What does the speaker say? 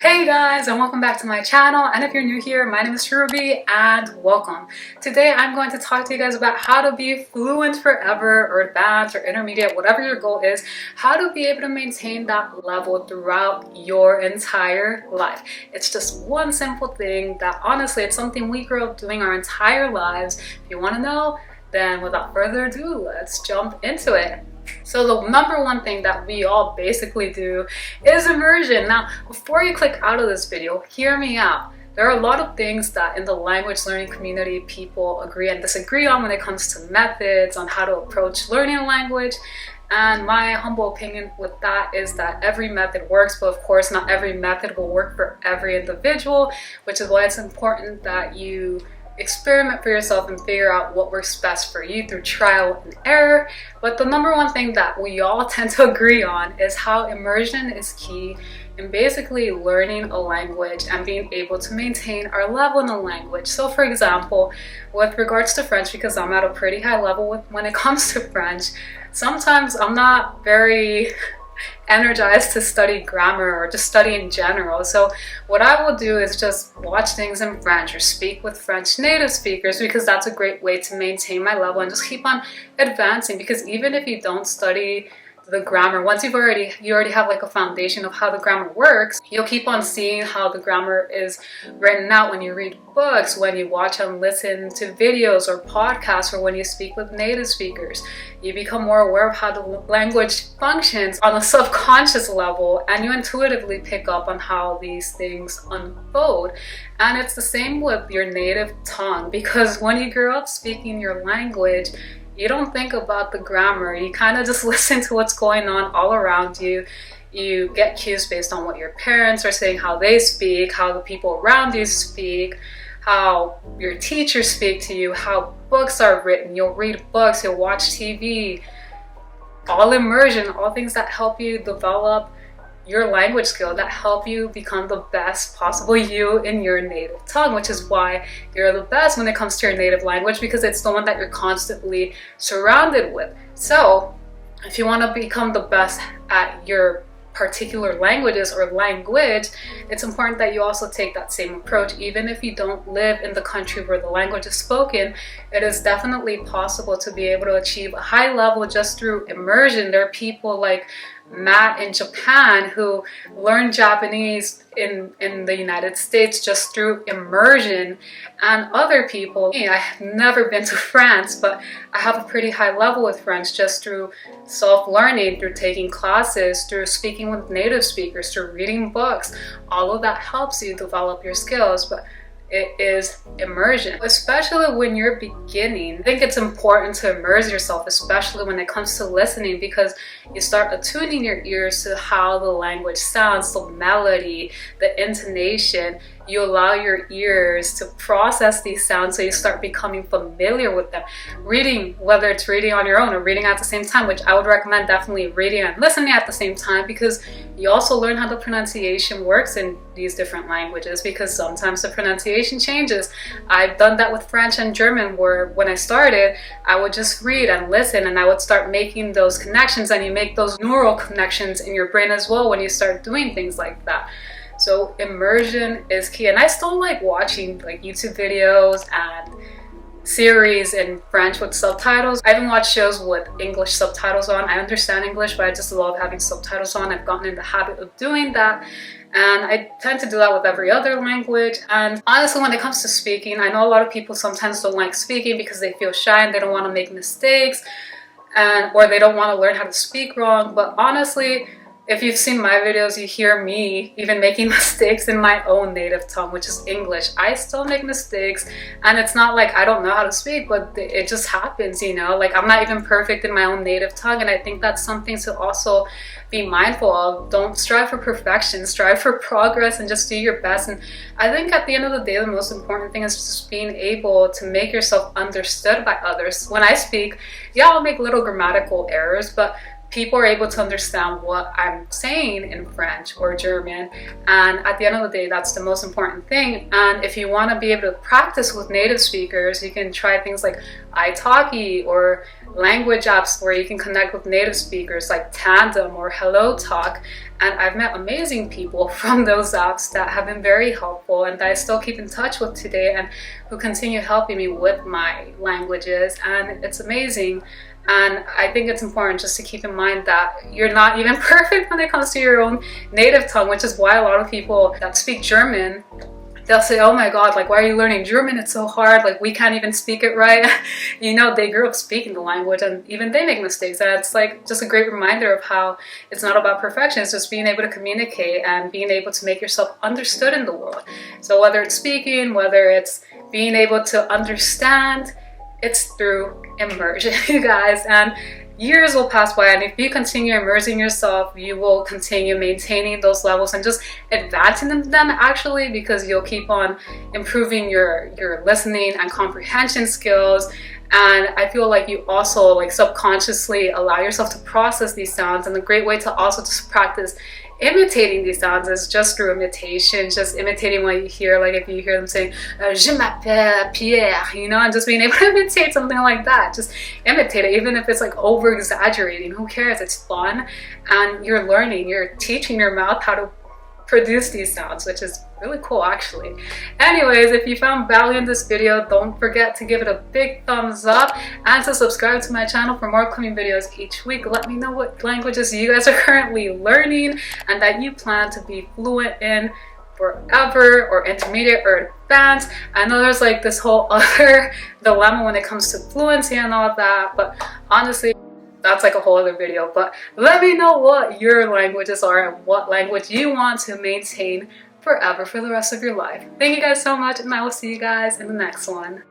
Hey guys, and welcome back to my channel. And if you're new here, my name is Ruby and welcome. Today I'm going to talk to you guys about how to be fluent forever, or advanced or intermediate, whatever your goal is, how to be able to maintain that level throughout your entire life. It's just one simple thing that honestly, it's something we grew up doing our entire lives. If you want to know, then without further ado, let's jump into it. So the number one thing that we all basically do is immersion. Now, before you click out of this video, hear me out. There are a lot of things that in the language learning community people agree and disagree on when it comes to methods, on how to approach learning a language. And my humble opinion with that is that every method works, but of course not every method will work for every individual, which is why it's important that you experiment for yourself and figure out what works best for you through trial and error. But the number one thing that we all tend to agree on is how immersion is key in basically learning a language and being able to maintain our level in the language. So for example, with regards to French, because I'm at a pretty high level when it comes to French, sometimes I'm not very energized to study grammar or just study in general. So what I will do is just watch things in French or speak with French native speakers, because that's a great way to maintain my level and just keep on advancing. Because even if you don't study the grammar, once you already have like a foundation of how the grammar works, you'll keep on seeing how the grammar is written out when you read books, when you watch and listen to videos or podcasts, or when you speak with native speakers. You become more aware of how the language functions on a subconscious level, and you intuitively pick up on how these things unfold. And it's the same with your native tongue, because when you grow up speaking your language, you don't think about the grammar. You kind of just listen to what's going on all around you. You get cues based on what your parents are saying, how they speak, how the people around you speak, how your teachers speak to you, how books are written. You'll read books, you'll watch TV. All immersion, all things that help you develop your language skill, that help you become the best possible you in your native tongue, which is why you're the best when it comes to your native language, because it's the one that you're constantly surrounded with. So if you want to become the best at your particular languages or language, it's important that you also take that same approach. Even if you don't live in the country where the language is spoken, it is definitely possible to be able to achieve a high level just through immersion. There are people like Matt in Japan who learned Japanese in the United States just through immersion, and other people. I have never been to France, but I have a pretty high level with French just through self-learning, through taking classes, through speaking with native speakers, through reading books. All of that helps you develop your skills, but it is immersion, especially when you're beginning. I think it's important to immerse yourself, especially when it comes to listening, because you start attuning your ears to how the language sounds, the melody, the intonation. You allow your ears to process these sounds, so you start becoming familiar with them. Reading, whether it's reading on your own or reading at the same time, which I would recommend definitely reading and listening at the same time, because you also learn how the pronunciation works in these different languages, because sometimes the pronunciation changes. I've done that with French and German, where when I started, I would just read and listen, and I would start making those connections, and you make those neural connections in your brain as well when you start doing things like that. So immersion is key. And I still like watching like YouTube videos and series in French with subtitles. I even watch shows with English subtitles on. I understand English, but I just love having subtitles on. I've gotten in the habit of doing that, and I tend to do that with every other language. And honestly, when it comes to speaking, I know a lot of people sometimes don't like speaking because they feel shy and they don't want to make mistakes, or they don't want to learn how to speak wrong. But honestly, if you've seen my videos, you hear me even making mistakes in my own native tongue, which is English. I still make mistakes, and it's not like I don't know how to speak, but it just happens, you know? Like, I'm not even perfect in my own native tongue, and I think that's something to also be mindful of. Don't strive for perfection, strive for progress, and just do your best. And I think at the end of the day, the most important thing is just being able to make yourself understood by others. When I speak, yeah, I'll make little grammatical errors, but people are able to understand what I'm saying in French or German, and at the end of the day, that's the most important thing. And if you want to be able to practice with native speakers, you can try things like italki or language apps where you can connect with native speakers like Tandem or Hello Talk, And I've met amazing people from those apps that have been very helpful and that I still keep in touch with today and who continue helping me with my languages, and it's amazing. And I think it's important just to keep in mind that you're not even perfect when it comes to your own native tongue, which is why a lot of people that speak German, they'll say, oh my God, like, why are you learning German? It's so hard. Like, we can't even speak it right. You know, they grew up speaking the language and even they make mistakes. And it's like just a great reminder of how it's not about perfection. It's just being able to communicate and being able to make yourself understood in the world. So whether it's speaking, whether it's being able to understand, it's through immersion, you guys. And years will pass by, and if you continue immersing yourself, you will continue maintaining those levels and just advancing them actually, because you'll keep on improving your listening and comprehension skills. And I feel like you also like subconsciously allow yourself to process these sounds, and a great way to also just practice imitating these sounds is just through imitation, just imitating what you hear. Like if you hear them saying je m'appelle Pierre, you know, and just being able to imitate something like that, just imitate it, even if it's like over exaggerating. Who cares? It's fun, and you're learning, you're teaching your mouth how to produce these sounds, which is really cool actually. Anyways, if you found value in this video, don't forget to give it a big thumbs up and to subscribe to my channel for more upcoming videos each week. Let me know what languages you guys are currently learning and that you plan to be fluent in forever, or intermediate or advanced. I know there's like this whole other dilemma when it comes to fluency and all that, but honestly, that's like a whole other video. But let me know what your languages are and what language you want to maintain forever for the rest of your life. Thank you guys so much, and I will see you guys in the next one.